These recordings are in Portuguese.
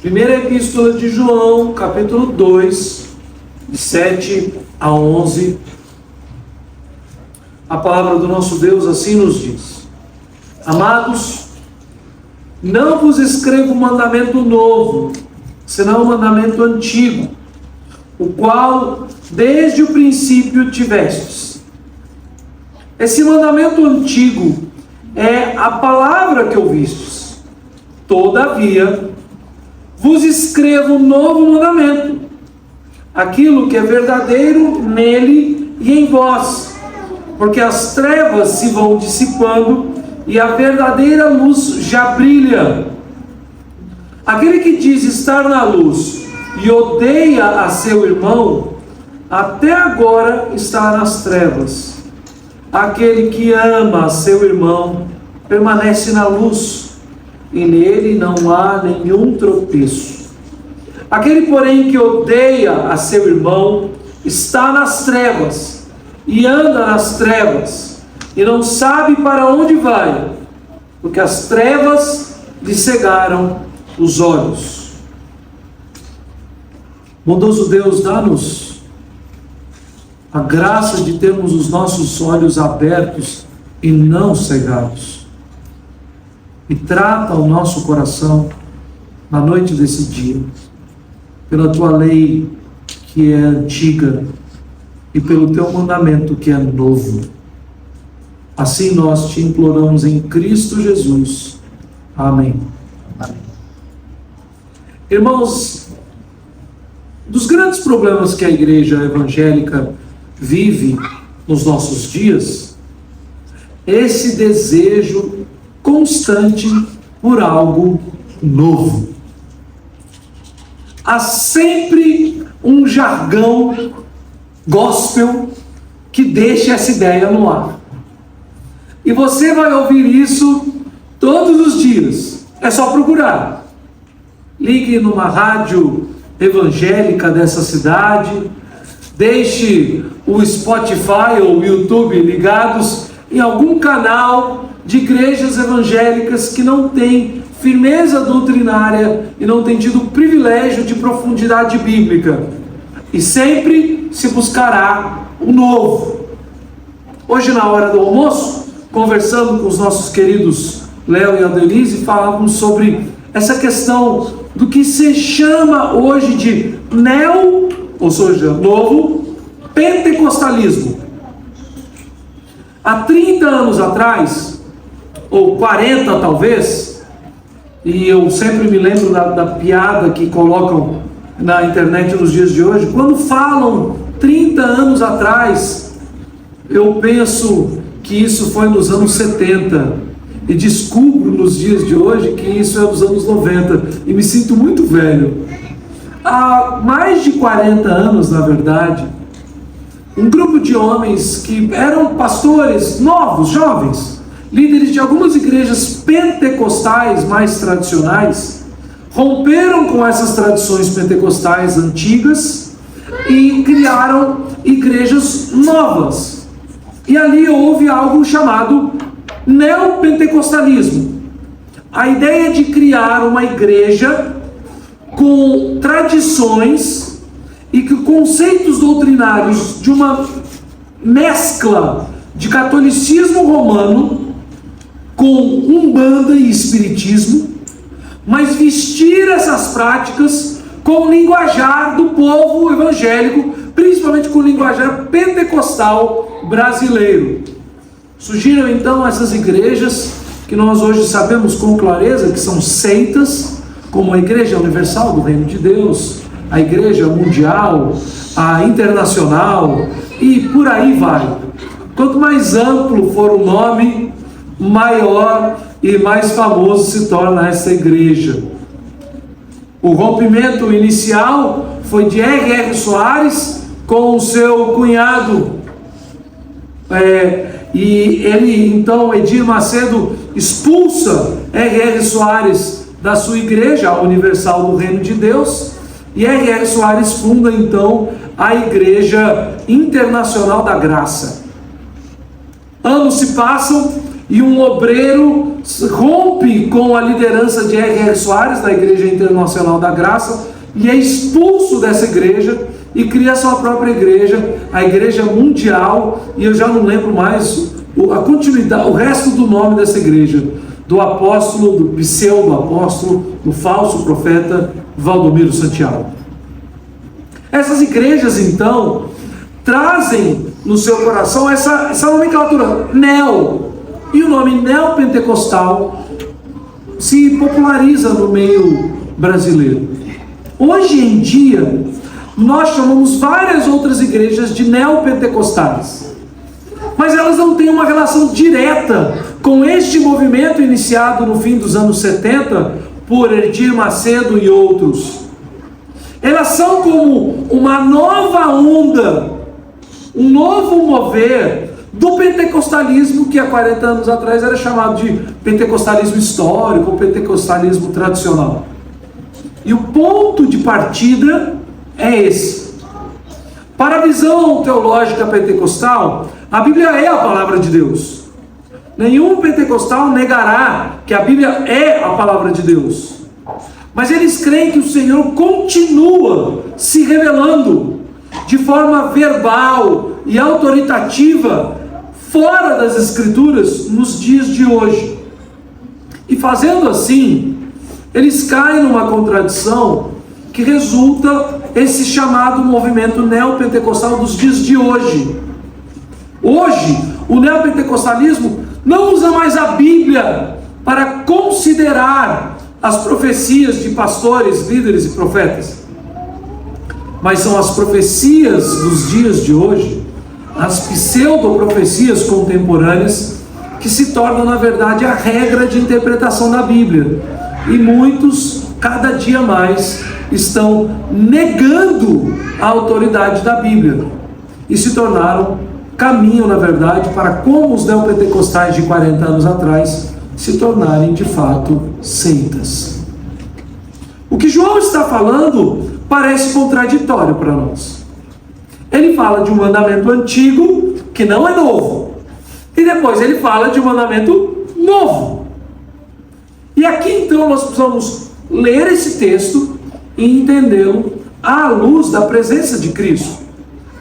Primeira Epístola de João, capítulo 2, de 7 a 11. A palavra do nosso Deus assim nos diz: Amados, não vos escrevo um mandamento novo, senão um mandamento antigo, o qual desde o princípio tivestes. Esse mandamento antigo é a palavra que ouvistes. Todavia, vos escrevo um novo mandamento, aquilo que é verdadeiro nele e em vós, porque as trevas se vão dissipando e a verdadeira luz já brilha. Aquele que diz estar na luz e odeia a seu irmão, até agora está nas trevas. Aquele que ama a seu irmão permanece na luz, e nele não há nenhum tropeço. Aquele, porém, que odeia a seu irmão está nas trevas, e anda nas trevas, e não sabe para onde vai, porque as trevas lhe cegaram os olhos. Bondoso Deus, dá-nos a graça de termos os nossos olhos abertos e não cegados. E trata o nosso coração na noite desse dia, pela tua lei que é antiga e pelo teu mandamento que é novo. Assim nós te imploramos em Cristo Jesus. Amém. Amém. Irmãos, dos grandes problemas que a igreja evangélica vive nos nossos dias, esse desejo constante por algo novo. Há sempre um jargão gospel que deixa essa ideia no ar. E você vai ouvir isso todos os dias. É só procurar. Ligue numa rádio evangélica dessa cidade, deixe o Spotify ou o YouTube ligados em algum canal de igrejas evangélicas que não têm firmeza doutrinária e não têm tido o privilégio de profundidade bíblica. E sempre se buscará o novo. Hoje, na hora do almoço, conversando com os nossos queridos Léo e Adelise, falávamos sobre essa questão do que se chama hoje de ou seja, novo pentecostalismo. Há 30 anos atrás, ou 40 talvez, e eu sempre me lembro da piada que colocam na internet nos dias de hoje, quando falam 30 anos atrás, eu penso que isso foi nos anos 70, e descubro nos dias de hoje que isso é dos anos 90, e me sinto muito velho. Há mais de 40 anos, na verdade, um grupo de homens que eram pastores novos, jovens, líderes de algumas igrejas pentecostais mais tradicionais, romperam com essas tradições pentecostais antigas e criaram igrejas novas. E ali houve algo chamado neopentecostalismo. A ideia de criar uma igreja com tradições e que conceitos doutrinários de uma mescla de catolicismo romano com umbanda e espiritismo, mas vestir essas práticas com o linguajar do povo evangélico, principalmente com o linguajar pentecostal brasileiro. Surgiram então essas igrejas que nós hoje sabemos com clareza que são seitas, como a Igreja Universal do Reino de Deus, a Igreja Mundial, a Internacional e por aí vai. Quanto mais amplo for o nome, maior e mais famoso se torna essa igreja. O rompimento inicial foi de R.R. Soares com o seu cunhado, e ele então, Edir Macedo, expulsa R.R. Soares da sua igreja, a Universal do Reino de Deus, e R.R. Soares funda então a Igreja Internacional da Graça. Anos se passam e um obreiro rompe com a liderança de R.R. Soares, da Igreja Internacional da Graça, e é expulso dessa igreja e cria sua própria igreja, a Igreja Mundial, e eu já não lembro mais a continuidade, o resto do nome dessa igreja, do apóstolo, do pseudo-apóstolo, do falso profeta Valdomiro Santiago. Essas igrejas, então, trazem no seu coração essa nomenclatura neo, e o nome neopentecostal se populariza no meio brasileiro. Hoje em dia, nós chamamos várias outras igrejas de neopentecostais, mas elas não têm uma relação direta com este movimento iniciado no fim dos anos 70 por Edir Macedo e outros. Elas são como uma nova onda, um novo mover do pentecostalismo que há 40 anos atrás era chamado de pentecostalismo histórico ou pentecostalismo tradicional. E o ponto de partida é esse. Para a visão teológica pentecostal, a Bíblia é a palavra de Deus. Nenhum pentecostal negará que a Bíblia é a palavra de Deus. Mas eles creem que o Senhor continua se revelando de forma verbal e autoritativa fora das Escrituras nos dias de hoje. E fazendo assim, eles caem numa contradição que resulta esse chamado movimento neopentecostal dos dias de hoje. Hoje, o neopentecostalismo não usa mais a Bíblia para considerar as profecias de pastores, líderes e profetas, mas são as profecias dos dias de hoje, as pseudoprofecias contemporâneas, que se tornam, na verdade, a regra de interpretação da Bíblia. E muitos, cada dia mais, estão negando a autoridade da Bíblia e se tornaram caminho, na verdade, para como os neopentecostais de 40 anos atrás se tornarem, de fato, seitas. O que João está falando parece contraditório para nós. Ele fala de um mandamento antigo, que não é novo, e depois ele fala de um mandamento novo. E aqui então nós precisamos ler esse texto e entendê-lo à luz da presença de Cristo,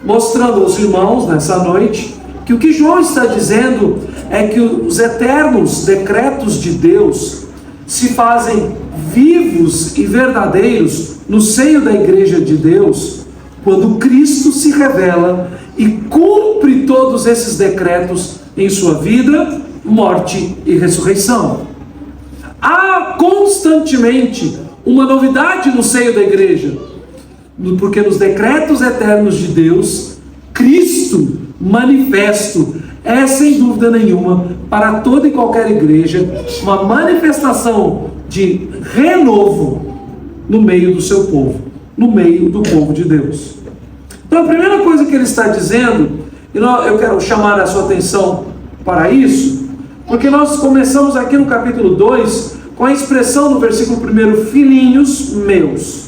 mostrando aos irmãos nessa noite que o que João está dizendo é que os eternos decretos de Deus se fazem vivos e verdadeiros no seio da igreja de Deus, quando Cristo se revela e cumpre todos esses decretos em sua vida, morte e ressurreição. Há constantemente uma novidade no seio da igreja, porque nos decretos eternos de Deus, Cristo manifesto é, sem dúvida nenhuma, para toda e qualquer igreja, uma manifestação de renovo no meio do seu povo, no meio do povo de Deus. Então a primeira coisa que ele está dizendo, e eu quero chamar a sua atenção para isso, porque nós começamos aqui no capítulo 2 com a expressão no versículo 1, filhinhos meus.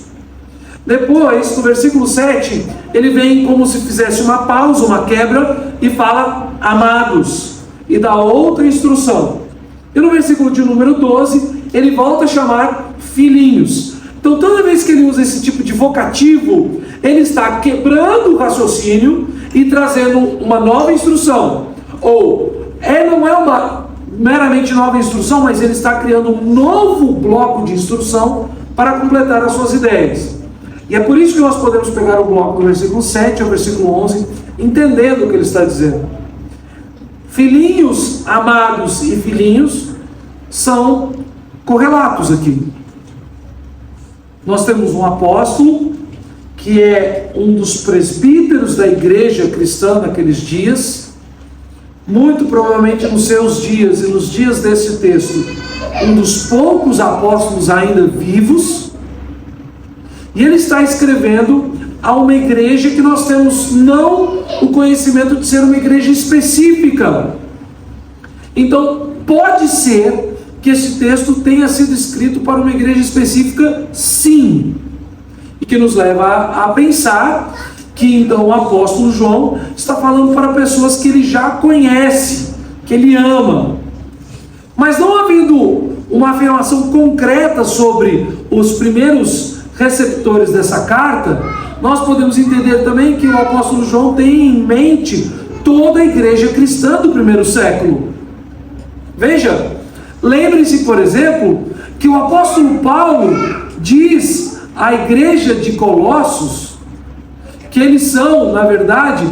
Depois, no versículo 7, ele vem como se fizesse uma pausa, uma quebra, e fala amados, e dá outra instrução. E no versículo de número 12, ele volta a chamar filhinhos. Então toda vez que ele usa esse tipo de vocativo, ele está quebrando o raciocínio e trazendo uma nova instrução. Ou não é uma meramente nova instrução, mas ele está criando um novo bloco de instrução para completar as suas ideias. E é por isso que nós podemos pegar o bloco do versículo 7 ao versículo 11, entendendo o que ele está dizendo. Filhinhos amados e filhinhos são correlatos aqui. Nós temos um apóstolo, que é um dos presbíteros da igreja cristã naqueles dias, muito provavelmente nos seus dias e nos dias desse texto, um dos poucos apóstolos ainda vivos, e ele está escrevendo a uma igreja que nós temos não o conhecimento de ser uma igreja específica. Então, pode ser que esse texto tenha sido escrito para uma igreja específica, sim, e que nos leva a pensar que então o apóstolo João está falando para pessoas que ele já conhece, que ele ama, Mas não havendo uma afirmação concreta sobre os primeiros receptores dessa carta, nós podemos entender também que o apóstolo João tem em mente toda a igreja cristã do primeiro século. Veja, lembre-se, por exemplo, que o apóstolo Paulo diz à igreja de Colossos que eles são, na verdade,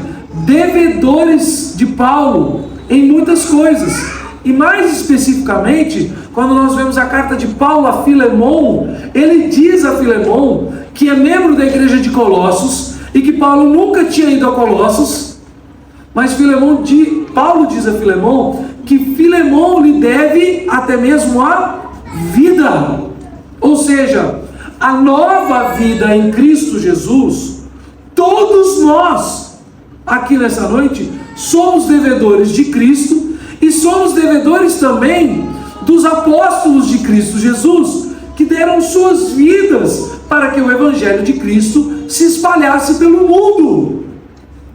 devedores de Paulo em muitas coisas. E mais especificamente, quando nós vemos a carta de Paulo a Filemon, ele diz a Filemon que é membro da igreja de Colossos e que Paulo nunca tinha ido a Colossos, mas Paulo diz a Filemon que Filemon lhe deve até mesmo a vida, ou seja, a nova vida em Cristo Jesus. Todos nós, aqui nessa noite, somos devedores de Cristo e somos devedores também dos apóstolos de Cristo Jesus, que deram suas vidas para que o Evangelho de Cristo se espalhasse pelo mundo.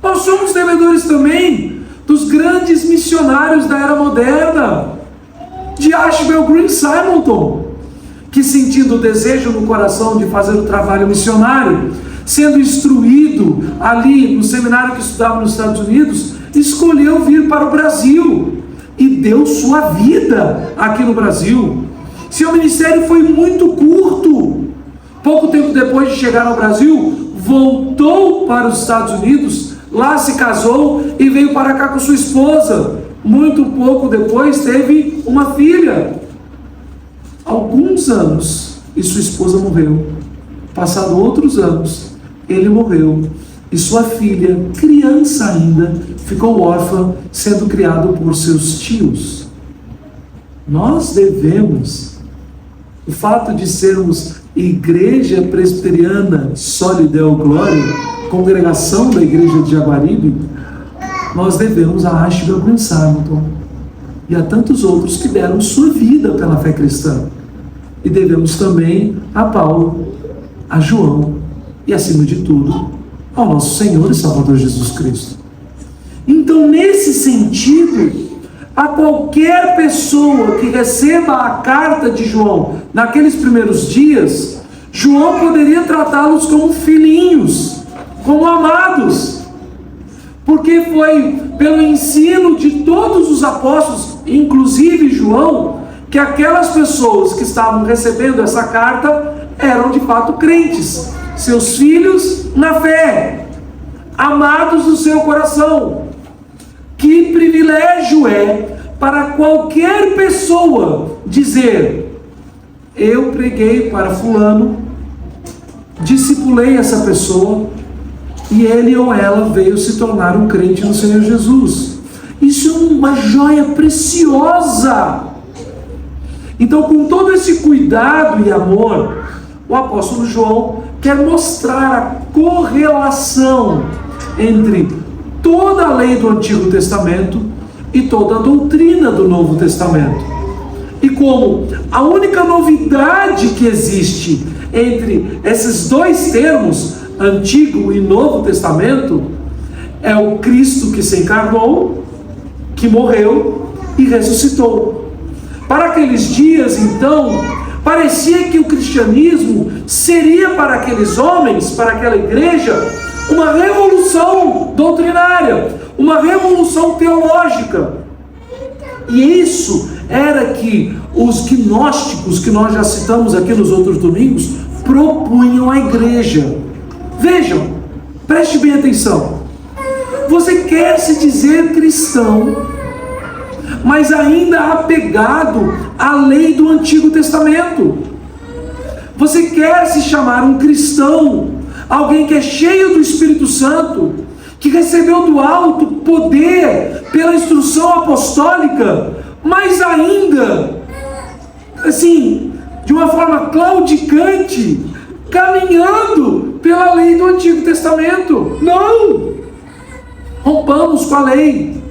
Nós somos devedores também dos grandes missionários da era moderna, de Ashbel Green Simonton, que, sentindo o desejo no coração de fazer o trabalho missionário, sendo instruído ali no seminário que estudava nos Estados Unidos, escolheu vir para o Brasil e deu sua vida aqui no Brasil. Seu ministério foi muito curto. Pouco tempo depois de chegar ao Brasil, voltou para os Estados Unidos, lá se casou e veio para cá com sua esposa. Muito pouco depois teve uma filha. Alguns anos e sua esposa morreu. Passado outros anos, ele morreu. E sua filha, criança ainda, ficou órfã, sendo criado por seus tios. Nós devemos, o fato de sermos Igreja Presbiteriana Soli Deo Glória, congregação da Igreja de Jaguaribe, nós devemos a Ashbel Green Simonton e a tantos outros que deram sua vida pela fé cristã. E devemos também a Paulo, a João e, acima de tudo, ao nosso Senhor e Salvador Jesus Cristo. Então, nesse sentido, a qualquer pessoa que receba a carta de João naqueles primeiros dias, João poderia tratá-los como filhinhos, como amados, porque foi pelo ensino de todos os apóstolos, inclusive João, que aquelas pessoas que estavam recebendo essa carta eram de fato crentes, seus filhos na fé, amados no seu coração. Que privilégio é para qualquer pessoa dizer: eu preguei para fulano, discipulei essa pessoa e ele ou ela veio se tornar um crente no Senhor Jesus. Isso é uma joia preciosa. Então, com todo esse cuidado e amor, o apóstolo João quer mostrar a correlação entre toda a lei do Antigo Testamento e toda a doutrina do Novo Testamento. E como a única novidade que existe entre esses dois termos, Antigo e Novo Testamento, é o Cristo que se encarnou, que morreu e ressuscitou. Para aqueles dias, então, parecia que o cristianismo seria para aqueles homens, para aquela igreja, uma revolução doutrinária, uma revolução teológica. E isso era que os gnósticos, que nós já citamos aqui nos outros domingos, propunham à igreja. Vejam, preste bem atenção. Você quer se dizer cristão, mas ainda apegado à lei do Antigo Testamento. Você quer se chamar um cristão, alguém que é cheio do Espírito Santo, que recebeu do alto poder pela instrução apostólica, mas ainda, assim, de uma forma claudicante, caminhando pela lei do Antigo Testamento. Não! Rompamos com a lei.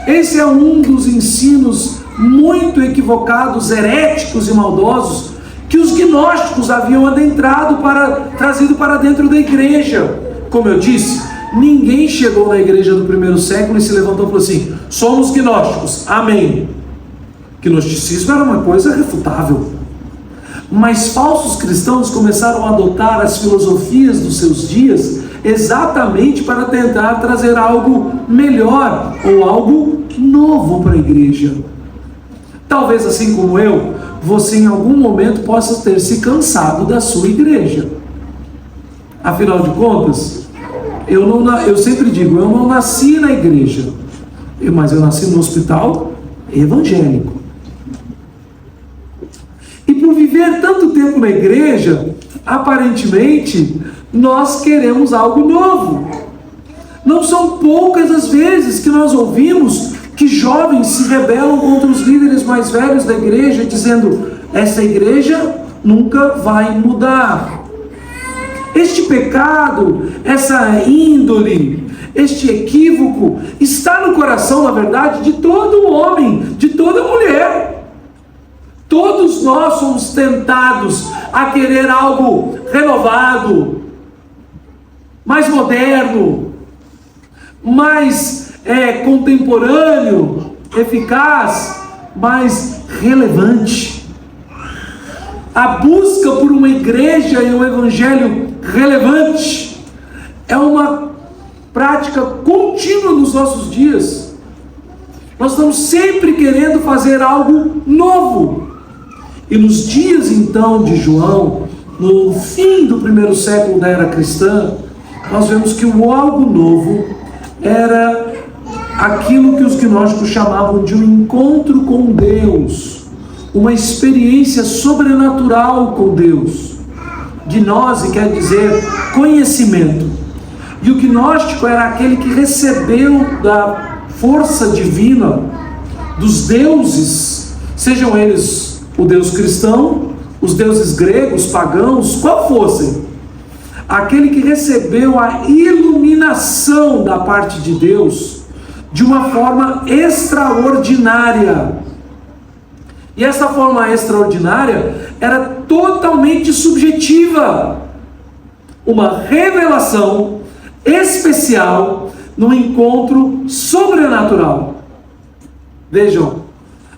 Esse é um dos ensinos muito equivocados, heréticos e maldosos, que os gnósticos haviam trazido para dentro da igreja. Como eu disse, ninguém chegou na igreja do primeiro século e se levantou e falou assim: somos gnósticos, amém. que gnosticismo era uma coisa refutável. Mas falsos cristãos começaram a adotar as filosofias dos seus dias exatamente para tentar trazer algo melhor ou algo novo para a igreja. Talvez, assim como eu, você em algum momento possa ter se cansado da sua igreja. Afinal de contas, eu sempre digo, eu não nasci na igreja, mas eu nasci no hospital evangélico. E por viver tanto tempo na igreja, aparentemente, nós queremos algo novo. Não são poucas as vezes que nós ouvimos que jovens se rebelam contra os líderes mais velhos da igreja, dizendo: essa igreja nunca vai mudar. Este pecado, essa índole, este equívoco está no coração, na verdade, de todo homem, de toda mulher. Todos nós somos tentados a querer algo renovado, mais moderno, mais contemporâneo, eficaz, mais relevante. A busca por uma igreja e um evangelho relevante é uma prática contínua nos nossos dias. Nós estamos sempre querendo fazer algo novo. E nos dias então de João, no fim do primeiro século da era cristã, nós vemos que o algo novo era aquilo que os gnósticos chamavam de um encontro com Deus, uma experiência sobrenatural com Deus. Gnose quer dizer conhecimento. E o gnóstico era aquele que recebeu da força divina dos deuses, sejam eles o Deus cristão, os deuses gregos, pagãos, qual fossem, aquele que recebeu a iluminação da parte de Deus de uma forma extraordinária. E essa forma extraordinária era totalmente subjetiva, uma revelação especial no encontro sobrenatural. Vejam,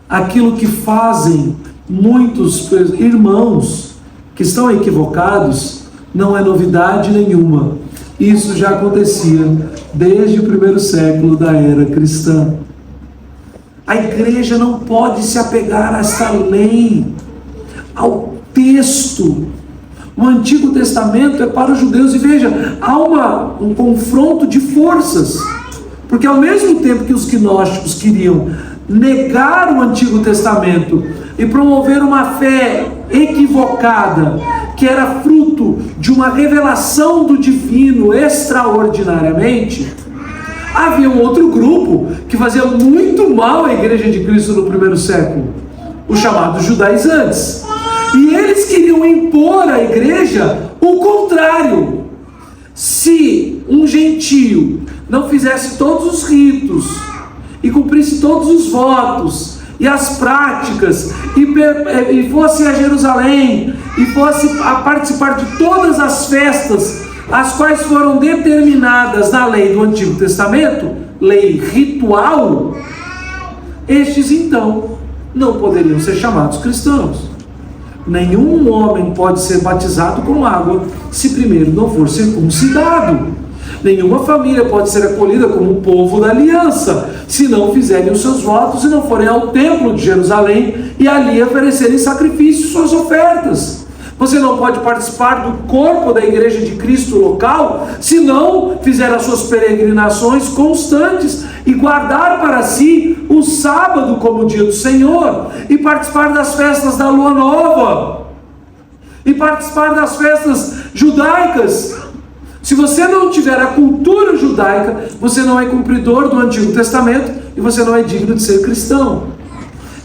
aquilo que fazem muitos irmãos que estão equivocados não é novidade nenhuma. Isso já acontecia desde o primeiro século da era cristã. A igreja não pode se apegar a esta lei, ao texto. O Antigo Testamento é para os judeus, e veja, há um confronto de forças, porque ao mesmo tempo que os gnósticos queriam negar o Antigo Testamento e promover uma fé equivocada, que era fruto de uma revelação do divino extraordinariamente, havia um outro grupo que fazia muito mal à igreja de Cristo no primeiro século, os chamados judaizantes. E eles queriam impor à igreja o contrário. Se um gentio não fizesse todos os ritos e cumprisse todos os votos e as práticas, e fosse a Jerusalém, e fosse a participar de todas as festas, as quais foram determinadas na lei do Antigo Testamento, lei ritual, estes então não poderiam ser chamados cristãos. Nenhum homem pode ser batizado com água se primeiro não for circuncidado. Nenhuma família pode ser acolhida como um povo da aliança se não fizerem os seus votos e não forem ao templo de Jerusalém e ali oferecerem sacrifícios, suas ofertas. Você não pode participar do corpo da igreja de Cristo local se não fizer as suas peregrinações constantes e guardar para si o sábado como dia do Senhor, e participar das festas da lua nova, e participar das festas judaicas. Se você não tiver a cultura judaica, você não é cumpridor do Antigo Testamento e você não é digno de ser cristão.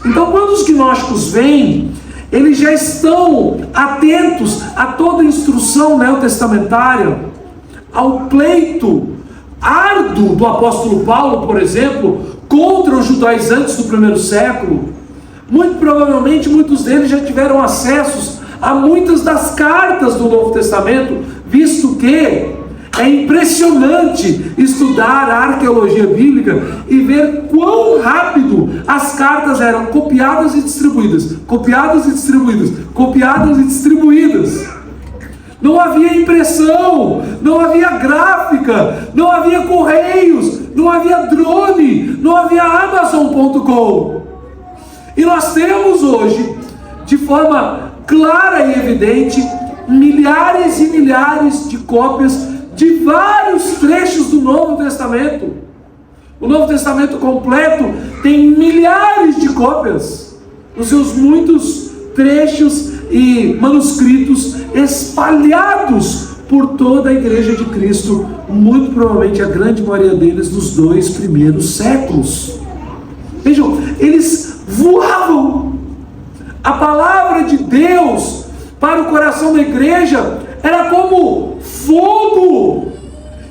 Então, quando os gnósticos vêm, eles já estão atentos a toda a instrução neotestamentária, ao pleito árduo do apóstolo Paulo, por exemplo, contra os judaizantes do primeiro século. Muito provavelmente muitos deles já tiveram acessos a muitas das cartas do Novo Testamento, visto que É impressionante estudar a arqueologia bíblica e ver quão rápido as cartas eram copiadas e distribuídas, copiadas e distribuídas, copiadas e distribuídas. Não havia impressão, não havia gráfica, não havia correios, não havia drone, não havia Amazon.com. E nós temos hoje, de forma clara e evidente, milhares e milhares de cópias de vários trechos do Novo Testamento. O Novo Testamento completo tem milhares de cópias, os seus muitos trechos e manuscritos espalhados por toda a Igreja de Cristo, muito provavelmente a grande maioria deles nos 2 primeiros séculos. Vejam, eles voavam. A palavra de Deus para o coração da igreja era como fogo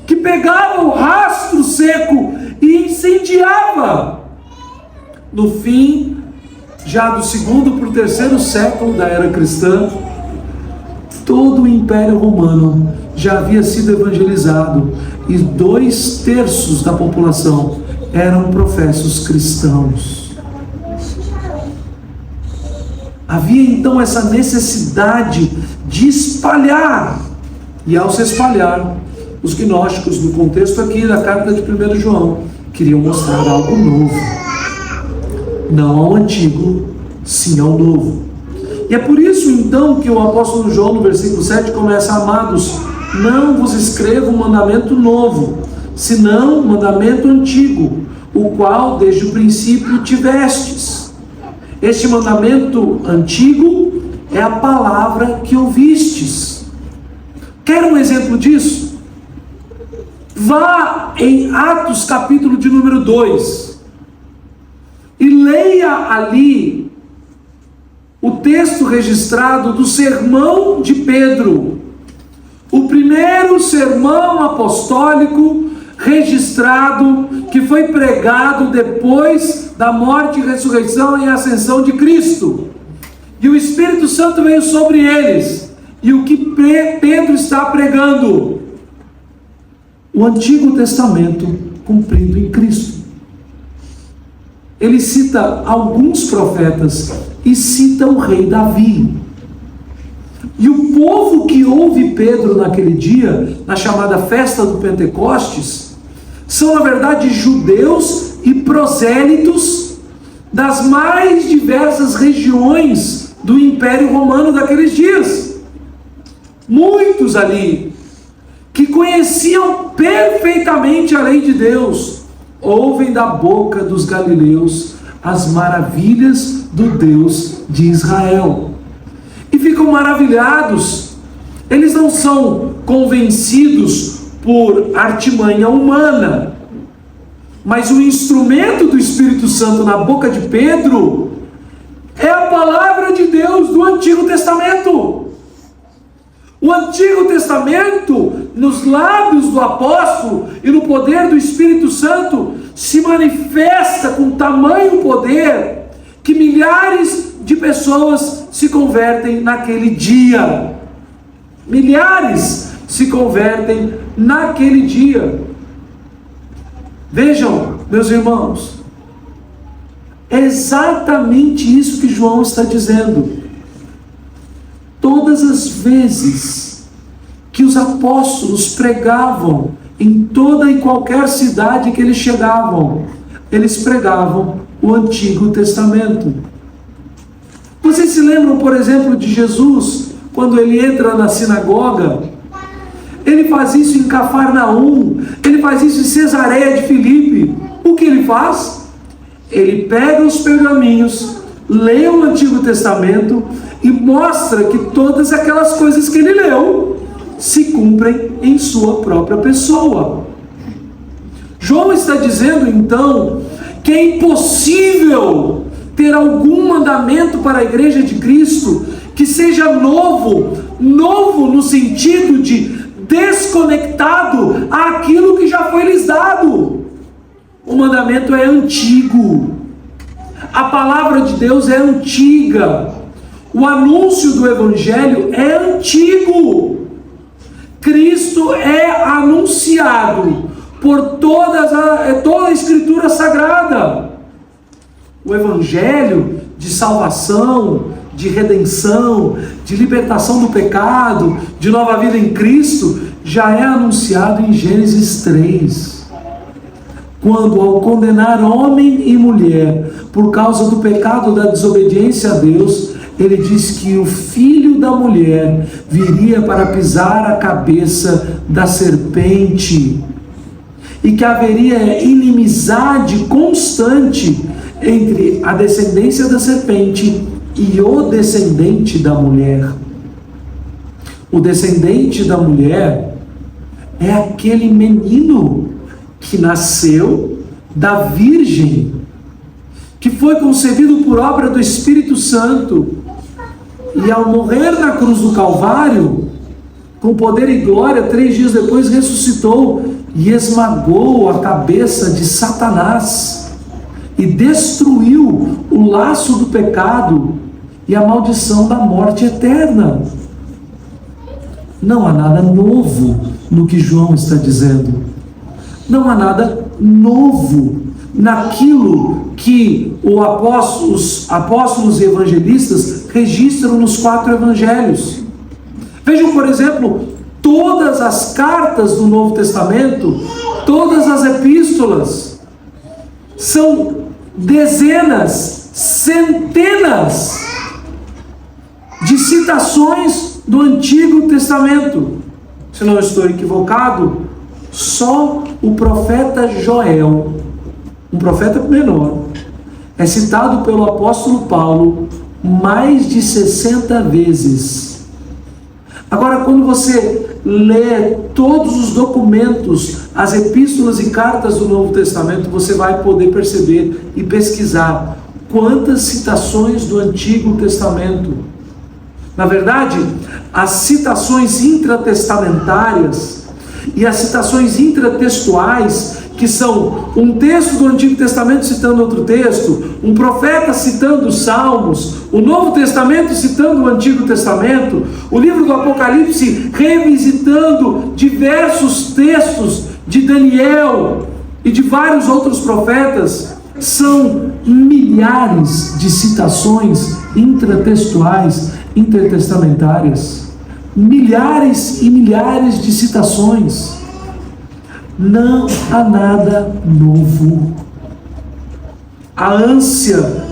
que pegava o rastro seco e incendiava. No fim, já do 2º para o 3º século da era cristã, todo o Império Romano já havia sido evangelizado e 2/3 da população eram professos cristãos. Havia então essa necessidade de espalhar, e ao se espalhar, os gnósticos, no contexto aqui da carta de 1 João, queriam mostrar algo novo, não ao antigo, sim ao novo. E é por isso então que o apóstolo João, no versículo 7, começa: amados, não vos escrevo um mandamento novo, senão um mandamento antigo, o qual desde o princípio tivestes. Este mandamento antigo é a palavra que ouvistes. Quer um exemplo disso? Vá em Atos capítulo de número 2 e leia ali o texto registrado do sermão de Pedro, o primeiro sermão apostólico registrado, que foi pregado depois da morte, ressurreição e ascensão de Cristo. E o Espírito Santo veio sobre eles. E o que Pedro está pregando? O Antigo Testamento cumprido em Cristo. Ele cita alguns profetas e cita o rei Davi. E o povo que ouve Pedro naquele dia, na chamada festa do Pentecostes, são na verdade judeus e prosélitos das mais diversas regiões do Império Romano daqueles dias. Muitos ali que conheciam perfeitamente a lei de Deus, ouvem da boca dos galileus as maravilhas do Deus de Israel e ficam maravilhados. Eles não são convencidos por artimanha humana, mas o instrumento do Espírito Santo na boca de Pedro é a palavra de Deus do Antigo Testamento. O Antigo Testamento, nos lábios do apóstolo e no poder do Espírito Santo, se manifesta com tamanho poder que milhares de pessoas se convertem naquele dia. Milhares se convertem naquele dia. Vejam, meus irmãos, é exatamente isso que João está dizendo. Todas as vezes que os apóstolos pregavam em toda e qualquer cidade que eles chegavam, eles pregavam o Antigo Testamento. Vocês se lembram, por exemplo, de Jesus, quando ele entra na sinagoga? Ele faz isso em Cafarnaum, ele faz isso em Cesareia de Filipe. O que ele faz? Ele pega os pergaminhos, lê o Antigo Testamento e mostra que todas aquelas coisas que ele leu se cumprem em sua própria pessoa. João está dizendo então que é impossível ter algum mandamento para a igreja de Cristo que seja novo no sentido de desconectado àquilo que já foi lhes dado. O mandamento é antigo, a palavra de Deus é antiga, o anúncio do Evangelho é antigo. Cristo é anunciado anunciado por toda a Escritura Sagrada. O Evangelho de salvação, de redenção, de libertação do pecado, de nova vida em Cristo, já é anunciado em Gênesis 3. Quando, ao condenar homem e mulher por causa do pecado da desobediência a Deus, ele diz que o filho da mulher viria para pisar a cabeça da serpente e que haveria inimizade constante entre a descendência da serpente e o descendente da mulher. O descendente da mulher é aquele menino que nasceu da Virgem, que foi concebido por obra do Espírito Santo, e ao morrer na cruz do Calvário, com poder e glória, 3 dias depois ressuscitou e esmagou a cabeça de Satanás e destruiu o laço do pecado e a maldição da morte eterna. Não há nada novo no que João está dizendo. Não há nada novo naquilo que os apóstolos e evangelistas registram nos 4 evangelhos. Vejam, por exemplo, todas as cartas do Novo Testamento, todas as epístolas, são dezenas, centenas de citações do Antigo Testamento. Se não estou equivocado, só o profeta Joel, um profeta menor, é citado pelo apóstolo Paulo mais de 60 vezes. Agora, quando você lê todos os documentos, as epístolas e cartas do Novo Testamento, você vai poder perceber e pesquisar quantas citações do Antigo Testamento. Na verdade, as citações intratestamentárias e as citações intratextuais, que são um texto do Antigo Testamento citando outro texto, um profeta citando os Salmos, o Novo Testamento citando o Antigo Testamento, o livro do Apocalipse revisitando diversos textos de Daniel e de vários outros profetas, são milhares de citações intratextuais, intertestamentárias, milhares e milhares de citações. Não há nada novo. A ânsia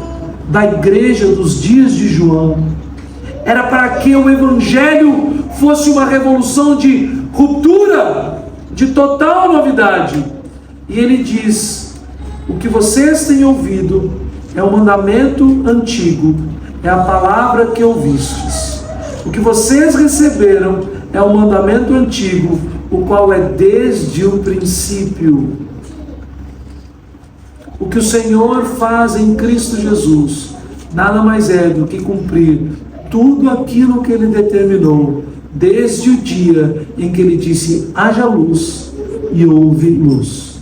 da igreja dos dias de João era para que o Evangelho fosse uma revolução de ruptura, de total novidade. E ele diz: o que vocês têm ouvido é um mandamento antigo, é a palavra que ouvistes. O que vocês receberam é um mandamento antigo, o qual é desde o princípio. O que o Senhor faz em Cristo Jesus nada mais é do que cumprir tudo aquilo que Ele determinou, desde o dia em que Ele disse: haja luz, e houve luz.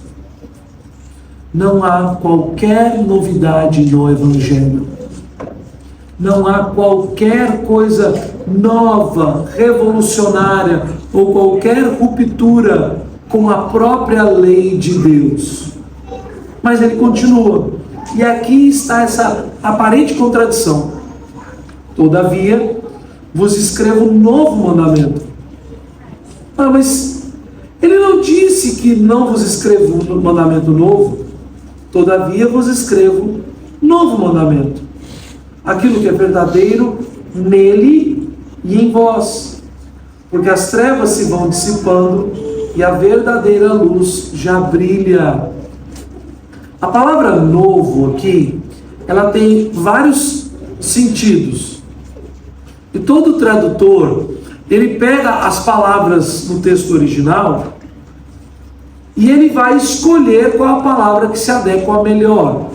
Não há qualquer novidade no Evangelho. Não há qualquer coisa nova, revolucionária, ou qualquer ruptura com a própria lei de Deus. Mas ele continua. E aqui está essa aparente contradição. Todavia, vos escrevo um novo mandamento. Mas ele não disse que não vos escrevo um mandamento novo. Todavia, vos escrevo um novo mandamento. Aquilo que é verdadeiro nele e em vós, porque as trevas se vão dissipando e a verdadeira luz já brilha. A palavra novo aqui, ela tem vários sentidos. E todo tradutor, ele pega as palavras no texto original e ele vai escolher qual a palavra que se adequa melhor.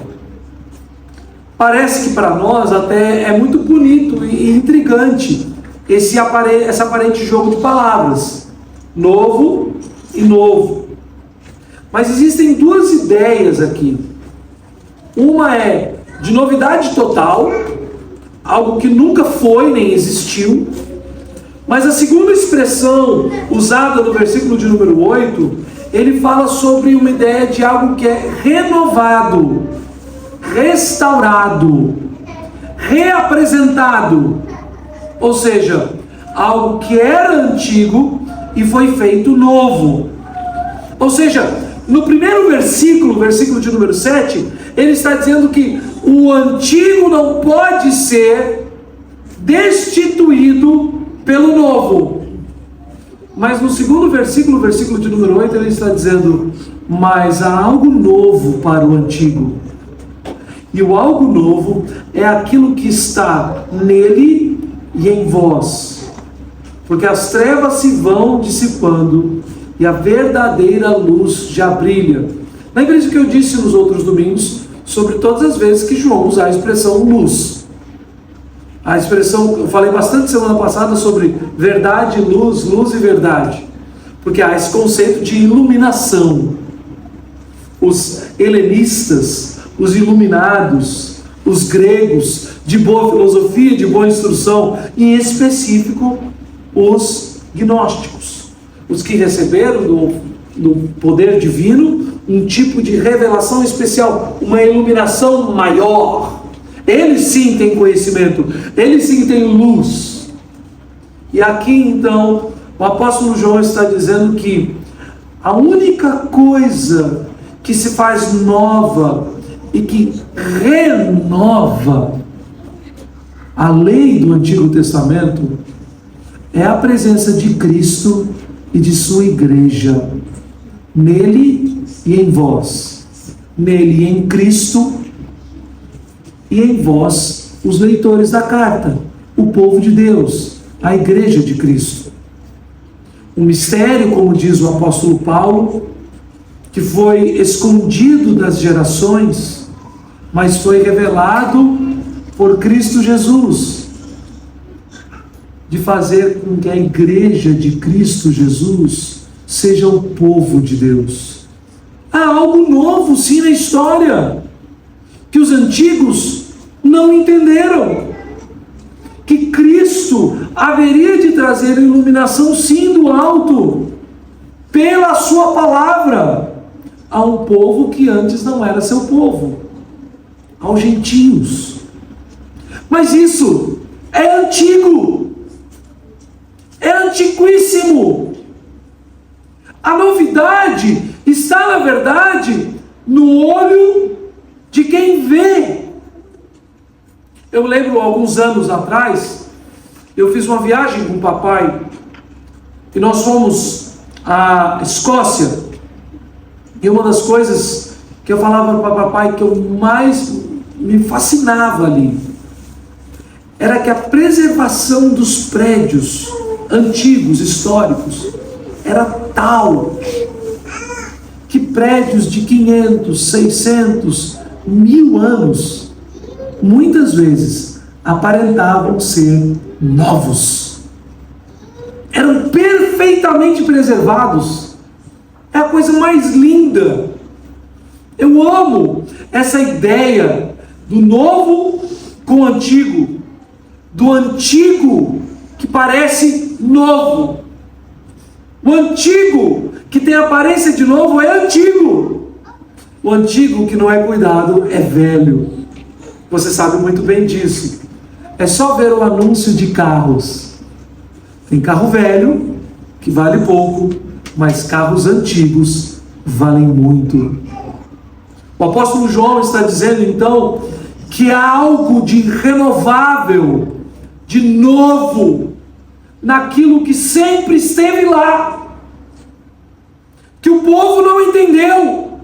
Parece que para nós até é muito bonito e intrigante esse aparente jogo de palavras, novo e novo. Mas existem 2 ideias aqui. Uma é de novidade total, algo que nunca foi nem existiu. Mas a segunda expressão usada no versículo de número 8, ele fala sobre uma ideia de algo que é renovado, restaurado, reapresentado. Ou seja, algo que era antigo e foi feito novo. Ou seja, no primeiro versículo, versículo de número 7, ele está dizendo que o antigo não pode ser destituído pelo novo. Mas no segundo versículo, versículo de número 8, ele está dizendo: mas há algo novo para o antigo. E o algo novo é aquilo que está nele e em vós. Porque as trevas se vão dissipando e a verdadeira luz já brilha. Lembre-se que eu disse nos outros domingos sobre todas as vezes que João usa a expressão luz. A expressão, eu falei bastante semana passada sobre verdade, luz, luz e verdade. Porque há esse conceito de iluminação. Os helenistas, os iluminados, os gregos, de boa filosofia, de boa instrução, em específico, os gnósticos. Os que receberam do poder divino um tipo de revelação especial, uma iluminação maior. Eles sim têm conhecimento, eles sim têm luz. E aqui então, o apóstolo João está dizendo que a única coisa que se faz nova e que renova a lei do Antigo Testamento é a presença de Cristo e de sua igreja, nele e em vós. Nele e em Cristo e em vós, os leitores da carta, o povo de Deus, a igreja de Cristo. Um mistério, como diz o apóstolo Paulo, que foi escondido das gerações, mas foi revelado por Cristo Jesus, de fazer com que a igreja de Cristo Jesus seja o povo de Deus. Há algo novo sim na história, que os antigos não entenderam. Que Cristo haveria de trazer iluminação sim do alto, pela sua palavra, a um povo que antes não era seu povo, aos gentios. Mas isso é antigo, é antiquíssimo. A novidade está, na verdade, no olho de quem vê. Eu lembro, alguns anos atrás, eu fiz uma viagem com o papai, e nós fomos à Escócia, e uma das coisas que eu falava para o papai que eu mais me fascinava ali, era que a preservação dos prédios antigos, históricos, era tal, que prédios de 500, 600, 1000 anos, muitas vezes aparentavam ser novos. Eram perfeitamente preservados. É a coisa mais linda. Eu amo essa ideia do novo com o antigo, do antigo que parece novo. O antigo que tem aparência de novo é antigo. O antigo que não é cuidado é velho. Você sabe muito bem disso. É só ver o anúncio de carros. Tem carro velho, que vale pouco, mas carros antigos valem muito. O apóstolo João está dizendo então que há algo de renovável, de novo, naquilo que sempre esteve lá, que o povo não entendeu,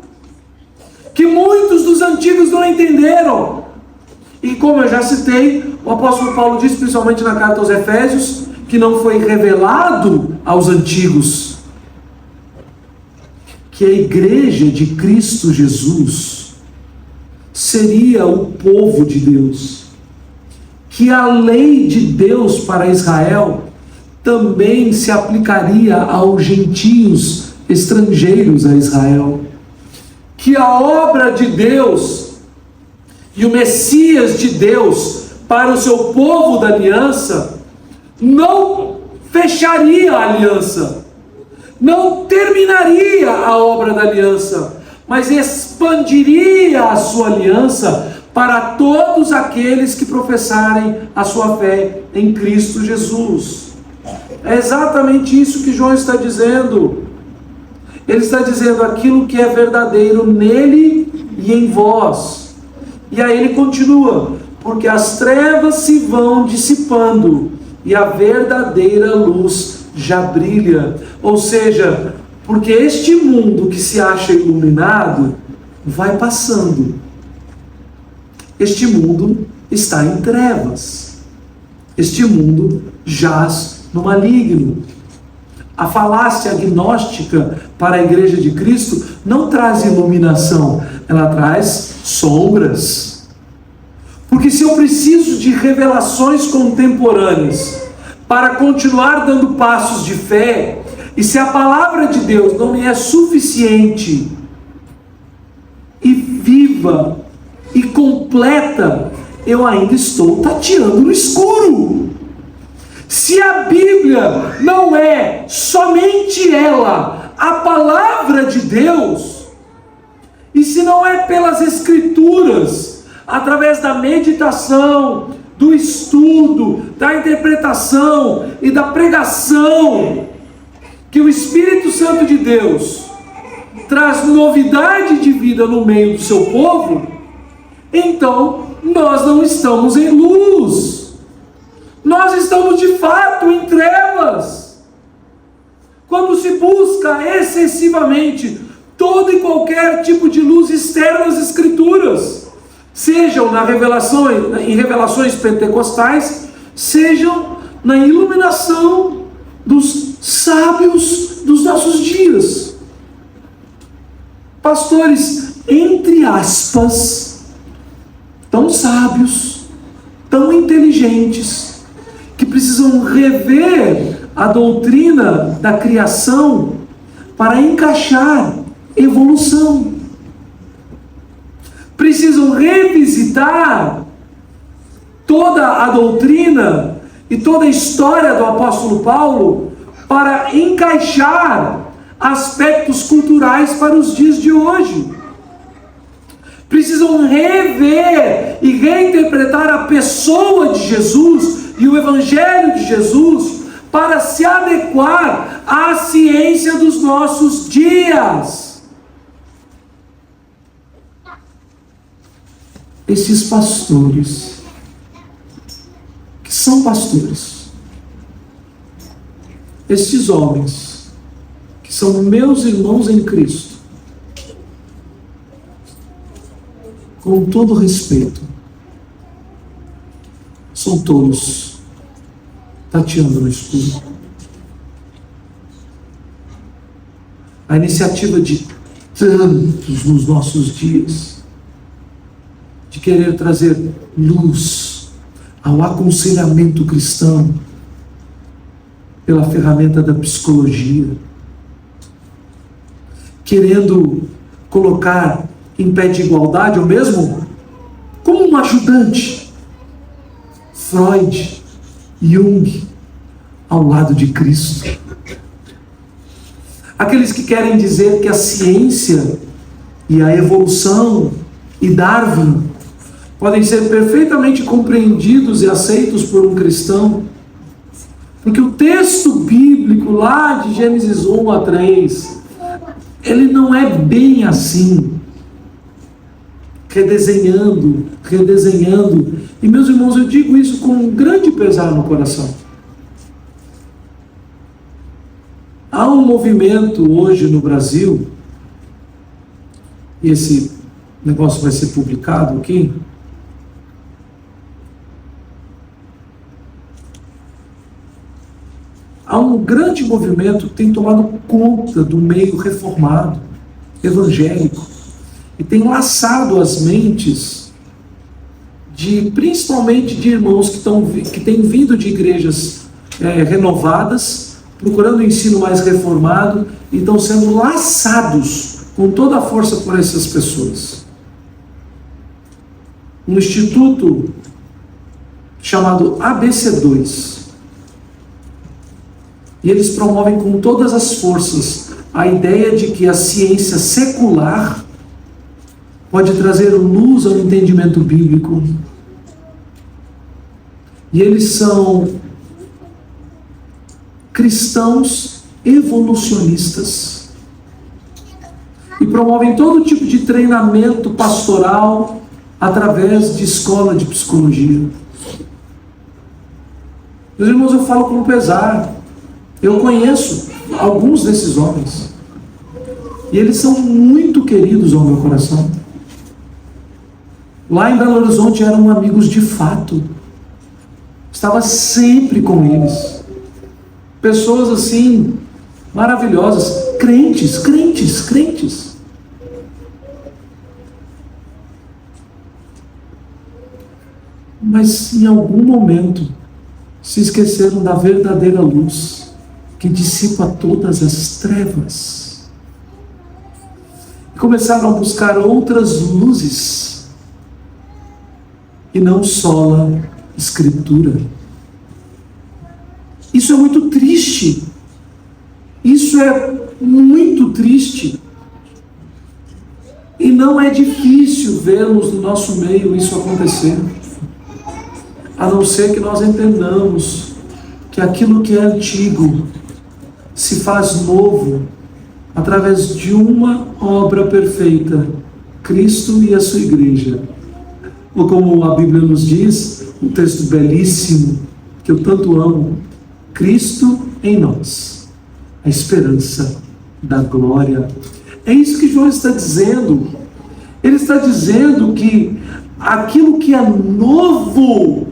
que muitos dos antigos não entenderam. E como eu já citei, o apóstolo Paulo diz, principalmente na carta aos Efésios, que não foi revelado aos antigos, que a igreja de Cristo Jesus seria o povo de Deus, que a lei de Deus para Israel também se aplicaria aos gentios estrangeiros a Israel, que a obra de Deus e o Messias de Deus para o seu povo da aliança não fecharia a aliança, não terminaria a obra da aliança, mas expandiria a sua aliança para todos aqueles que professarem a sua fé em Cristo Jesus. É exatamente isso que João está dizendo. Ele está dizendo aquilo que é verdadeiro nele e em vós. E aí ele continua: porque as trevas se vão dissipando e a verdadeira luz já brilha. Ou seja, porque este mundo que se acha iluminado vai passando. Este mundo está em trevas. Este mundo jaz no maligno. A falácia agnóstica para a Igreja de Cristo não traz iluminação, ela traz sombras. Porque se eu preciso de revelações contemporâneas para continuar dando passos de fé, e se a palavra de Deus não me é suficiente e viva e completa, eu ainda estou tateando no escuro. Se a Bíblia não é somente ela, a palavra de Deus, e se não é pelas Escrituras, através da meditação, do estudo, da interpretação e da pregação, que o Espírito Santo de Deus traz novidade de vida no meio do seu povo, então nós não estamos em luz. Nós estamos de fato em trevas. Quando se busca excessivamente todo e qualquer tipo de luz externa às Escrituras, sejam em revelações pentecostais, sejam na iluminação dos sábios dos nossos dias. Pastores, entre aspas, tão sábios, tão inteligentes, que precisam rever a doutrina da criação para encaixar evolução. Precisam revisitar toda a doutrina e toda a história do apóstolo Paulo para encaixar aspectos culturais para os dias de hoje. Precisam rever e reinterpretar a pessoa de Jesus e o Evangelho de Jesus para se adequar à ciência dos nossos dias. Esses pastores, que são pastores, esses homens, que são meus irmãos em Cristo, com todo respeito, são todos tateando no escuro. A iniciativa de tantos nos nossos dias, de querer trazer luz ao aconselhamento cristão pela ferramenta da psicologia, querendo colocar em pé de igualdade, ou mesmo como um ajudante, Freud, Jung, ao lado de Cristo. Aqueles que querem dizer que a ciência e a evolução e Darwin podem ser perfeitamente compreendidos e aceitos por um cristão, porque o texto bíblico lá de Gênesis 1 a 3, ele não é bem assim. Redesenhando. E meus irmãos, eu digo isso com um grande pesar no coração. Há um movimento hoje no Brasil, e esse negócio vai ser publicado aqui, há um grande movimento que tem tomado conta do meio reformado, evangélico, e tem laçado as mentes principalmente de irmãos que têm vindo de igrejas renovadas, procurando o ensino mais reformado, e estão sendo laçados com toda a força por essas pessoas. Um instituto chamado ABC2 E eles promovem com todas as forças a ideia de que a ciência secular pode trazer luz ao entendimento bíblico. E eles são cristãos evolucionistas e promovem todo tipo de treinamento pastoral através de escola de psicologia. Meus irmãos, eu falo com pesar. Eu conheço alguns desses homens e eles são muito queridos ao meu coração. Lá em Belo Horizonte eram amigos de fato. Estava sempre com eles. Pessoas assim, maravilhosas, crentes. Mas em algum momento se esqueceram da verdadeira luz que dissipa todas as trevas. E começaram a buscar outras luzes e não só a Escritura. Isso é muito triste. Isso é muito triste. E não é difícil vermos no nosso meio isso acontecer. A não ser que nós entendamos que aquilo que é antigo se faz novo através de uma obra perfeita, Cristo e a sua igreja. Ou como a Bíblia nos diz, um texto belíssimo, que eu tanto amo, Cristo em nós, a esperança da glória. É isso que João está dizendo. Ele está dizendo que aquilo que é novo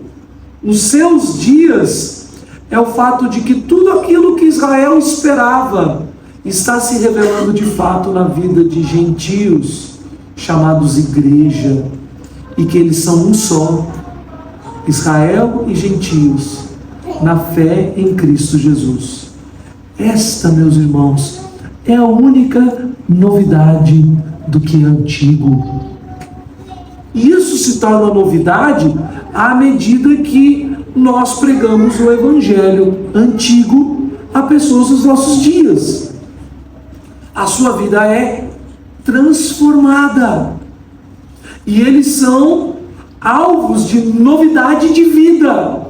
nos seus dias é o fato de que tudo aquilo que Israel esperava está se revelando de fato na vida de gentios, chamados igreja, e que eles são um só, Israel e gentios, na fé em Cristo Jesus. Esta, meus irmãos, é a única novidade do que é antigo. Isso se torna novidade à medida que nós pregamos o evangelho antigo a pessoas dos nossos dias. A sua vida é transformada. E eles são alvos de novidade de vida.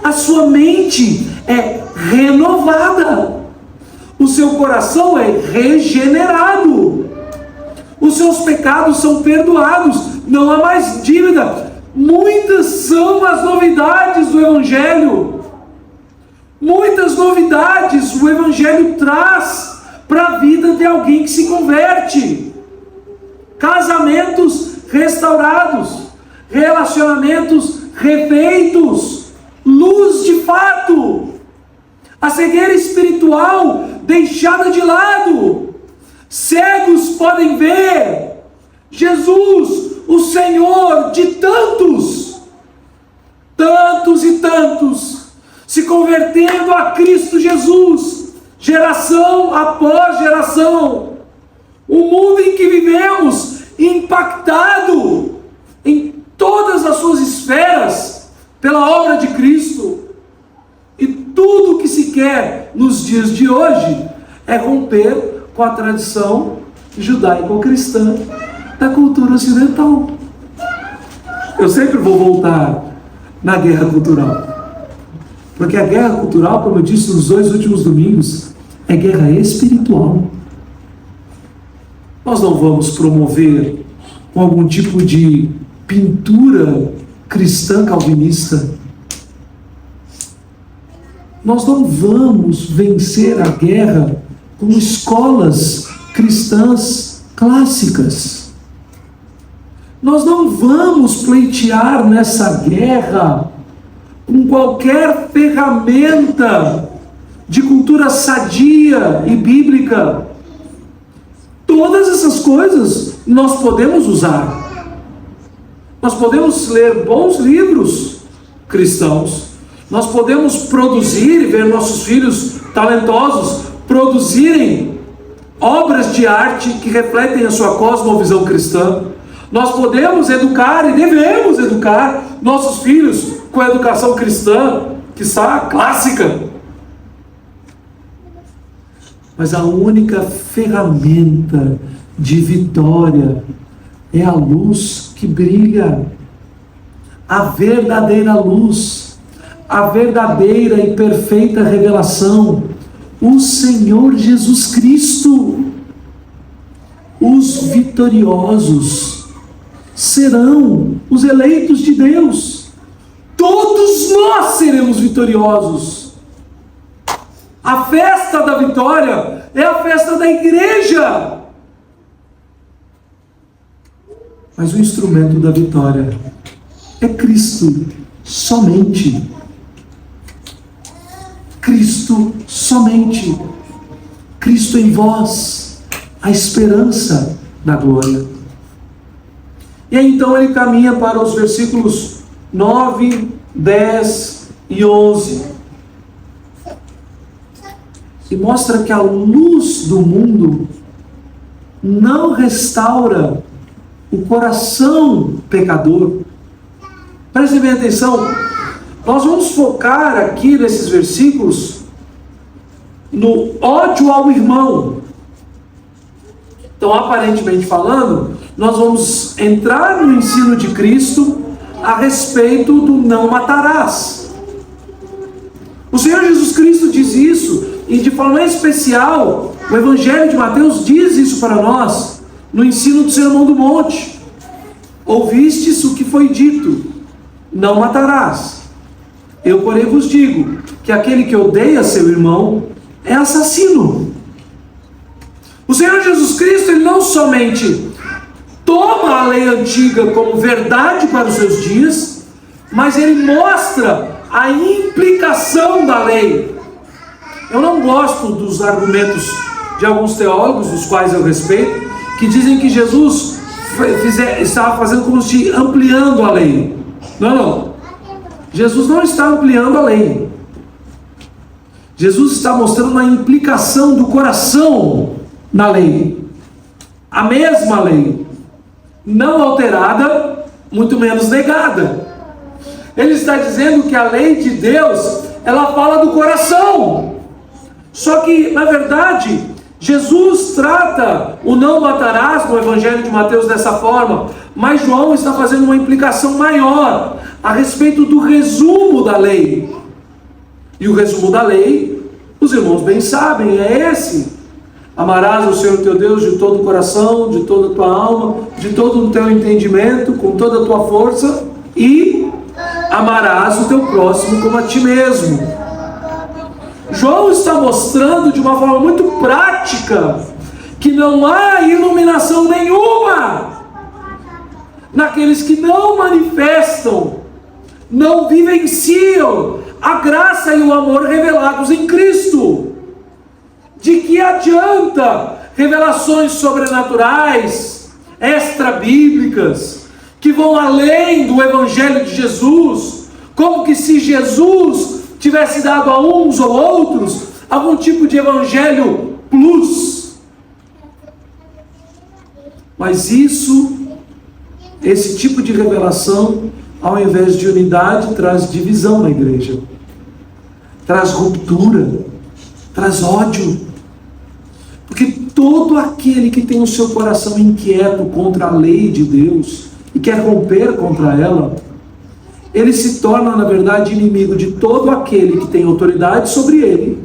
A sua mente é renovada. O seu coração é regenerado. Os seus pecados são perdoados. Não há mais dívida. Muitas são as novidades do Evangelho. Muitas novidades o Evangelho traz para a vida de alguém que se converte. Casamentos restaurados, relacionamentos refeitos, luz de fato, a cegueira espiritual deixada de lado, cegos podem ver, Jesus, o Senhor de tantos e tantos, se convertendo a Cristo Jesus, geração após geração. O mundo em que vivemos, impactado em todas as suas esferas pela obra de Cristo. E tudo o que se quer nos dias de hoje é romper com a tradição judaico-cristã da cultura ocidental. Eu sempre vou voltar na guerra cultural, porque a guerra cultural, como eu disse nos 2 últimos domingos, é guerra espiritual. Nós não vamos promover algum tipo de pintura cristã calvinista. Nós não vamos vencer a guerra com escolas cristãs clássicas. Nós não vamos pleitear nessa guerra com qualquer ferramenta de cultura sadia e bíblica. Todas essas coisas nós podemos usar. Nós podemos ler bons livros cristãos. Nós podemos produzir e ver nossos filhos talentosos produzirem obras de arte que refletem a sua cosmovisão cristã. Nós podemos educar e devemos educar nossos filhos com a educação cristã, que está clássica. Mas a única ferramenta de vitória é a luz que brilha. A verdadeira luz, a verdadeira e perfeita revelação, o Senhor Jesus Cristo. Os vitoriosos serão os eleitos de Deus. Todos nós seremos vitoriosos. A festa da vitória é a festa da igreja. Mas o instrumento da vitória é Cristo somente. Cristo somente. Cristo em vós, a esperança da glória. E aí, então ele caminha para os versículos 9, 10 e 11. E mostra que a luz do mundo não restaura o coração pecador. Prestem bem atenção. Nós vamos focar aqui nesses versículos no ódio ao irmão. Então, aparentemente falando, nós vamos entrar no ensino de Cristo a respeito do não matarás. O Senhor Jesus Cristo diz isso, e de forma especial, o Evangelho de Mateus diz isso para nós, no ensino do Sermão do Monte. Ouvistes o que foi dito, não matarás. Eu, porém, vos digo que aquele que odeia seu irmão é assassino. O Senhor Jesus Cristo, ele não somente toma a lei antiga como verdade para os seus dias, mas ele mostra a implicação da lei. Eu não gosto dos argumentos de alguns teólogos, dos quais eu respeito, que dizem que Jesus estava fazendo como se ampliando a lei. Não. Jesus não está ampliando a lei. Jesus está mostrando a implicação do coração na lei. A mesma lei, não alterada, muito menos negada. Ele está dizendo que a lei de Deus, ela fala do coração. Só que, na verdade, Jesus trata o não matarás no Evangelho de Mateus dessa forma, mas João está fazendo uma implicação maior a respeito do resumo da lei. E o resumo da lei, os irmãos bem sabem, é esse: amarás o Senhor teu Deus de todo o coração, de toda a tua alma, de todo o teu entendimento, com toda a tua força, e amarás o teu próximo como a ti mesmo. João está mostrando de uma forma muito prática que não há iluminação nenhuma naqueles que não manifestam, não vivenciam a graça e o amor revelados em Cristo. De que adianta revelações sobrenaturais, extra-bíblicas, que vão além do Evangelho de Jesus, como que se Jesus tivesse dado a uns ou outros algum tipo de evangelho plus. Mas esse tipo de revelação, ao invés de unidade, traz divisão na igreja, traz ruptura, traz ódio. Porque todo aquele que tem o seu coração inquieto contra a lei de Deus e quer romper contra ela, ele se torna, na verdade, inimigo de todo aquele que tem autoridade sobre ele,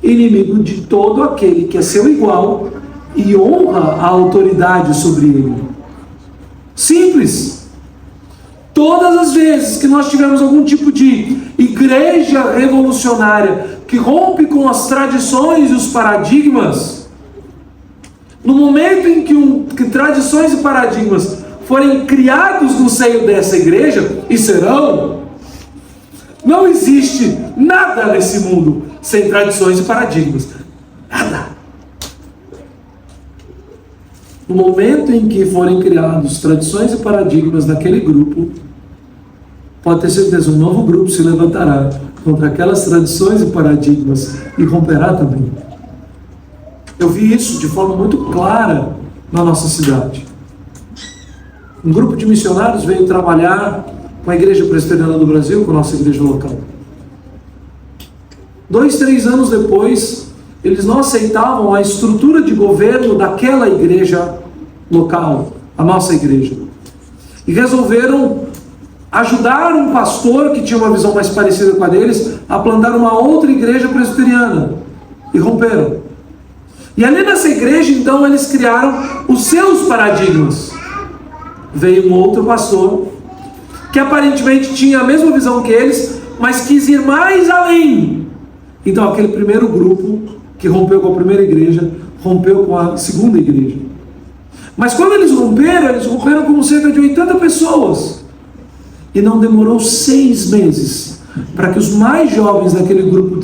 inimigo de todo aquele que é seu igual e honra a autoridade sobre ele. Simples. Todas as vezes que nós tivermos algum tipo de igreja revolucionária que rompe com as tradições e os paradigmas, no momento em que tradições e paradigmas forem criados no seio dessa igreja, e serão, não existe nada nesse mundo sem tradições e paradigmas. Nada. No momento em que forem criados tradições e paradigmas naquele grupo, pode ter certeza, um novo grupo se levantará contra aquelas tradições e paradigmas e romperá também. Eu vi isso de forma muito clara na nossa cidade. Um grupo de missionários veio trabalhar com a Igreja Presbiteriana do Brasil, com a nossa igreja local. 2, 3 anos depois, eles não aceitavam a estrutura de governo daquela igreja local, a nossa igreja. E resolveram ajudar um pastor que tinha uma visão mais parecida com a deles a plantar uma outra igreja presbiteriana. E romperam. E ali nessa igreja, então, eles criaram os seus paradigmas. Veio um outro pastor que aparentemente tinha a mesma visão que eles, mas quis ir mais além. Então aquele primeiro grupo que rompeu com a primeira igreja, rompeu com a segunda igreja. Mas quando eles romperam com cerca de 80 pessoas. E não demorou 6 meses para que os mais jovens daquele grupo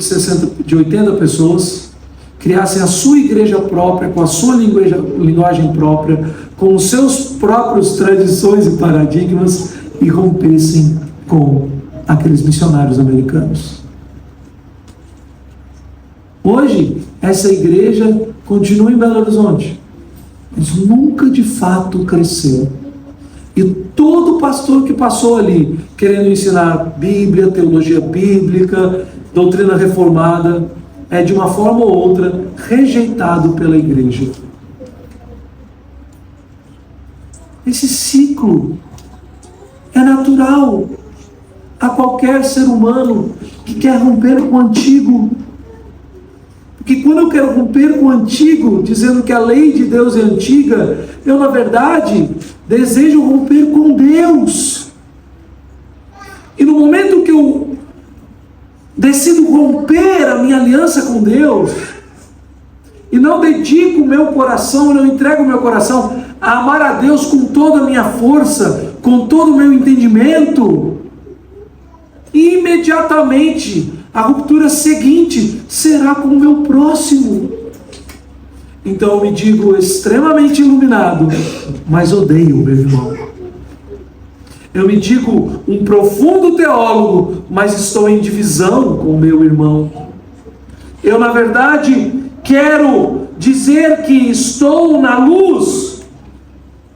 de 80 pessoas criassem a sua igreja própria, com a sua linguagem própria, com os seus próprios tradições e paradigmas, e rompessem com aqueles missionários americanos. Hoje, essa igreja continua em Belo Horizonte, mas nunca de fato cresceu. E todo pastor que passou ali, querendo ensinar Bíblia, teologia bíblica, doutrina reformada, é de uma forma ou outra rejeitado pela igreja. Esse ciclo é natural a qualquer ser humano que quer romper com o antigo. Porque quando eu quero romper com o antigo, dizendo que a lei de Deus é antiga, eu, na verdade, desejo romper com Deus. E no momento que eu decido romper a minha aliança com Deus, e não dedico o meu coração, não entrego o meu coração a amar a Deus com toda a minha força, com todo o meu entendimento, imediatamente a ruptura seguinte será com o meu próximo. Então eu me digo extremamente iluminado, mas odeio o meu irmão. Eu me digo um profundo teólogo, mas estou em divisão com o meu irmão. Eu, na verdade, quero dizer que estou na luz,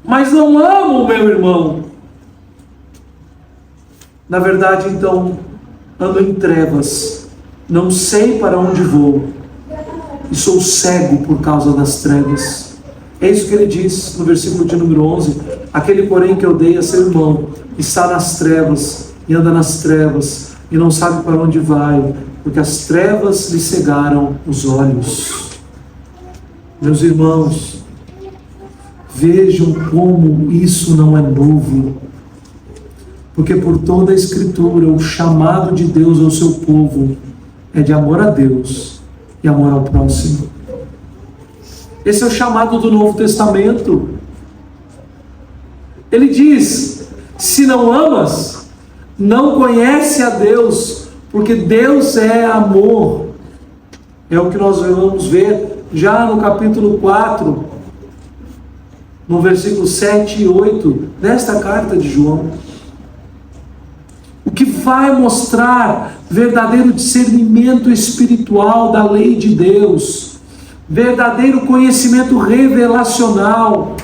mas não amo o meu irmão. Na verdade, então, ando em trevas, não sei para onde vou, e sou cego por causa das trevas. É isso que ele diz no versículo de número 11. Aquele, porém, que odeia seu irmão, está nas trevas, e anda nas trevas, e não sabe para onde vai, porque as trevas lhe cegaram os olhos. Meus irmãos, vejam como isso não é novo. Porque por toda a Escritura, o chamado de Deus ao seu povo é de amor a Deus e amor ao próximo. Esse é o chamado do Novo Testamento. Ele diz: se não amas, não conhece a Deus, porque Deus é amor. É o que nós vamos ver já no capítulo 4, no versículo 7 e 8 desta carta de João. O que vai mostrar verdadeiro discernimento espiritual da lei de Deus, verdadeiro conhecimento revelacional,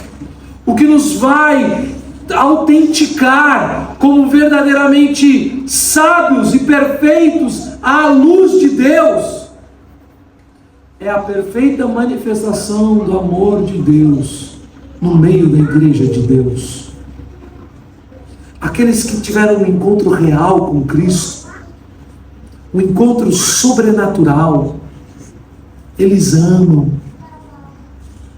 o que nos vai autenticar como verdadeiramente sábios e perfeitos à luz de Deus, é a perfeita manifestação do amor de Deus no meio da igreja de Deus. Aqueles que tiveram um encontro real com Cristo, um encontro sobrenatural, eles amam.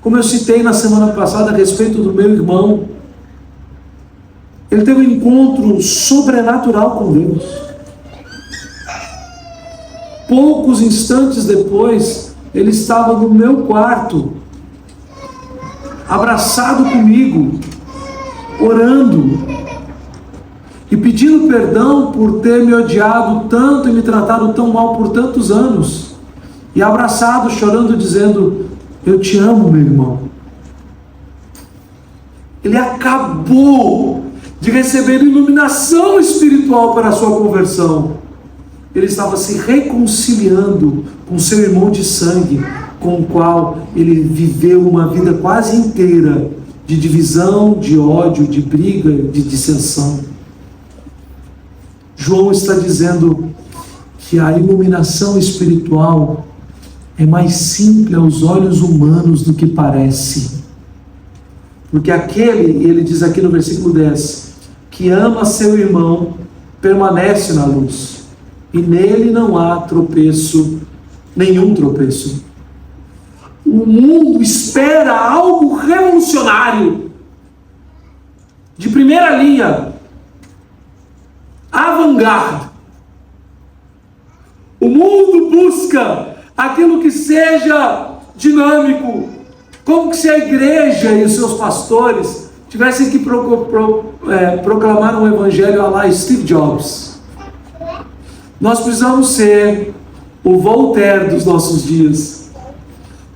Como eu citei na semana passada a respeito do meu irmão, ele teve um encontro sobrenatural com Deus. Poucos instantes depois, ele estava no meu quarto, abraçado comigo, orando e pedindo perdão por ter me odiado tanto e me tratado tão mal por tantos anos, e abraçado, chorando, dizendo: eu te amo, meu irmão. Ele acabou de receber iluminação espiritual para a sua conversão. Ele estava se reconciliando com seu irmão de sangue, com o qual ele viveu uma vida quase inteira de divisão, de ódio, de briga, de dissensão. João está dizendo que a iluminação espiritual é mais simples aos olhos humanos do que parece. Porque aquele, ele diz aqui no versículo 10, que ama seu irmão, permanece na luz, e nele não há tropeço, nenhum tropeço. O mundo espera algo revolucionário, de primeira linha, avant-garde. O mundo busca aquilo que seja dinâmico, como que se a igreja e os seus pastores tivessem que proclamar um evangelho à la Steve Jobs. Nós precisamos ser o Voltaire dos nossos dias.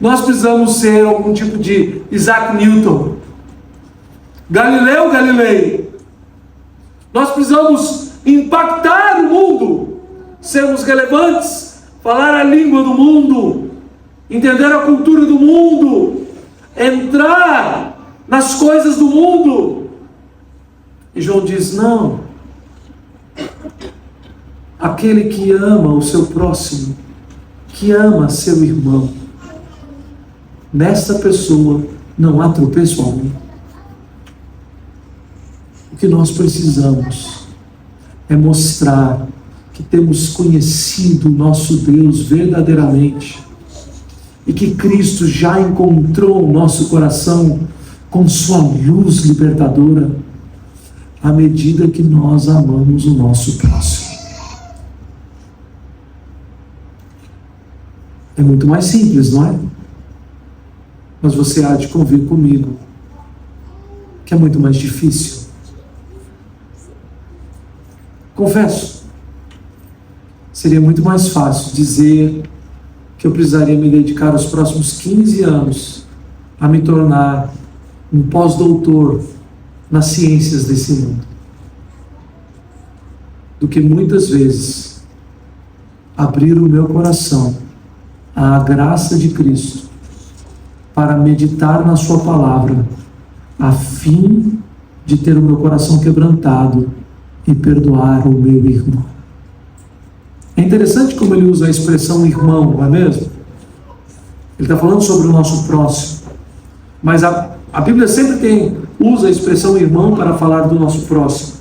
Nós precisamos ser algum tipo de Isaac Newton, Galileu Galilei. Nós precisamos impactar o mundo, sermos relevantes, falar a língua do mundo, entender a cultura do mundo, entrar nas coisas do mundo. E João diz: não, aquele que ama o seu próximo, que ama seu irmão, nessa pessoa não há tropeço algum. O que nós precisamos é mostrar que temos conhecido o nosso Deus verdadeiramente e que Cristo já encontrou o nosso coração com sua luz libertadora, à medida que nós amamos o nosso próximo. É muito mais simples, não é? Mas você há de convir comigo que é muito mais difícil. Confesso, seria muito mais fácil dizer que eu precisaria me dedicar os próximos 15 anos a me tornar um pós-doutor nas ciências desse mundo, do que muitas vezes abrir o meu coração à graça de Cristo para meditar na sua palavra, a fim de ter o meu coração quebrantado e perdoar o meu irmão. É interessante como ele usa a expressão irmão, não é mesmo? Ele está falando sobre o nosso próximo, mas a Bíblia sempre usa a expressão irmão para falar do nosso próximo.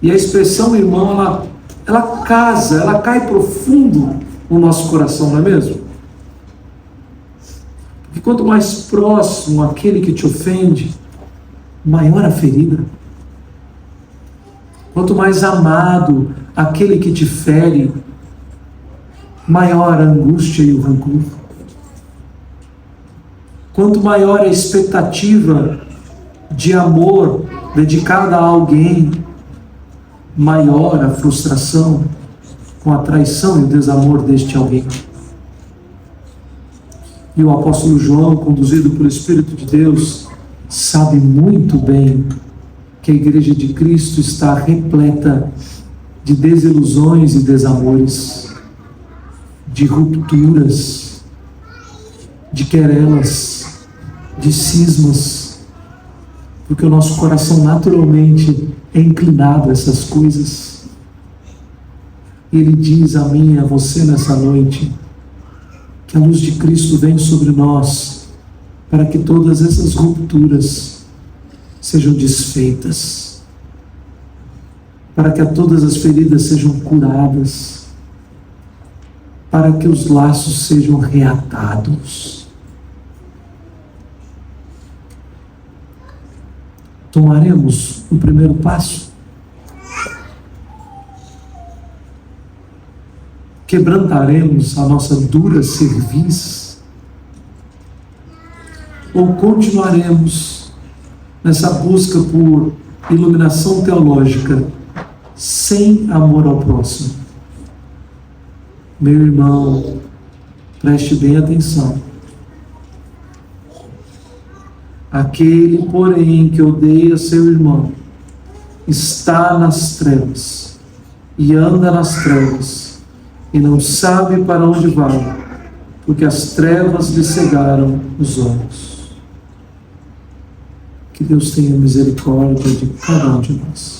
E a expressão irmão, ela casa, ela cai profundo no nosso coração, não é mesmo? Porque quanto mais próximo aquele que te ofende, maior a ferida. Quanto mais amado aquele que te fere, maior a angústia e o rancor. Quanto maior a expectativa de amor dedicada a alguém, maior a frustração com a traição e o desamor deste alguém. E o apóstolo João, conduzido pelo Espírito de Deus, sabe muito bem que a igreja de Cristo está repleta de desilusões e desamores, de rupturas, de querelas, de cismas, porque o nosso coração naturalmente é inclinado a essas coisas. Ele diz a mim e a você nessa noite que a luz de Cristo vem sobre nós para que todas essas rupturas sejam desfeitas, para que todas as feridas sejam curadas, para que os laços sejam reatados. Tomaremos o primeiro passo? Quebrantaremos a nossa dura cerviz? Ou continuaremos nessa busca por iluminação teológica sem amor ao próximo? Meu irmão, preste bem atenção. Aquele, porém, que odeia seu irmão, está nas trevas, e anda nas trevas, e não sabe para onde vai, porque as trevas lhe cegaram os olhos. Que Deus tenha misericórdia de cada um de nós.